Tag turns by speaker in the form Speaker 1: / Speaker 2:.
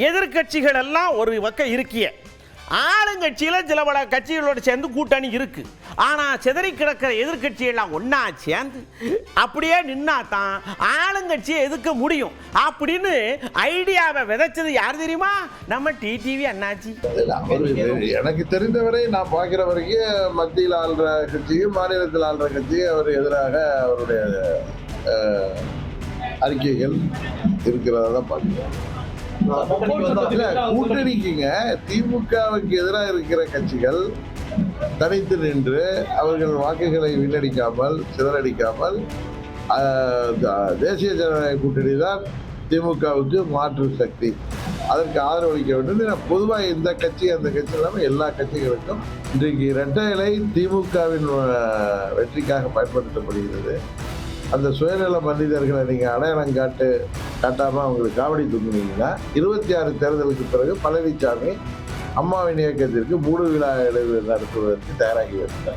Speaker 1: எதிர்கட்சிகள் எல்லாம் ஒரு பக்கம் இருக்கிய, ஆளுங்கட்சியில் சில பல கட்சிகளோடு சேர்ந்து கூட்டணி இருக்கு. ஆனால் சிதறி கிடக்கிற எதிர்கட்சியெல்லாம் ஒன்றா சேர்ந்து அப்படியே நின்னா தான் ஆளுங்கட்சியை எதிர்க்க முடியும் அப்படின்னு ஐடியாவை விதைச்சது யார் தெரியுமா? நம்ம டிடிவி அண்ணாச்சி.
Speaker 2: எனக்கு தெரிந்தவரை நான் பார்க்கிற வரைக்கும் மத்தியில் ஆள்ற கட்சியும் மாநிலத்தில் ஆள்ற கட்சியும் அவர் எதிராக அவருடைய அறிக்கைகள் இருக்கிறதா தான் பார்க்கிறேன். கூட்டணிக்குங்க திமுகவுக்கு எதிராக இருக்கிற கட்சிகள் தனித்து நின்று அவர்கள் வாக்குகளை வீணடிக்காமல் சிதறடிக்காமல் தேசிய ஜனநாயக கூட்டணி தான் திமுகவுக்கு மாற்று சக்தி, அதற்கு ஆதரவளிக்க வேண்டும். பொதுவாக இந்த கட்சி அந்த கட்சி இல்லாமல் எல்லா கட்சிகளுக்கும் இன்றைக்கு இரட்டை இலை திமுகவின் வெற்றிக்காக பயன்படுத்தப்படுகிறது. அந்த சுயநல மனிதர்களை நீங்கள் அடையாளம் காட்டாமல் அவங்களுக்கு காவடி தூக்குனீங்கன்னா 26 தேர்தலுக்கு பிறகு பழனிசாமி அம்மாவின் இயக்கத்திற்கு 3 விழா நடத்துவதற்கு தயாராகி வருகிறார்.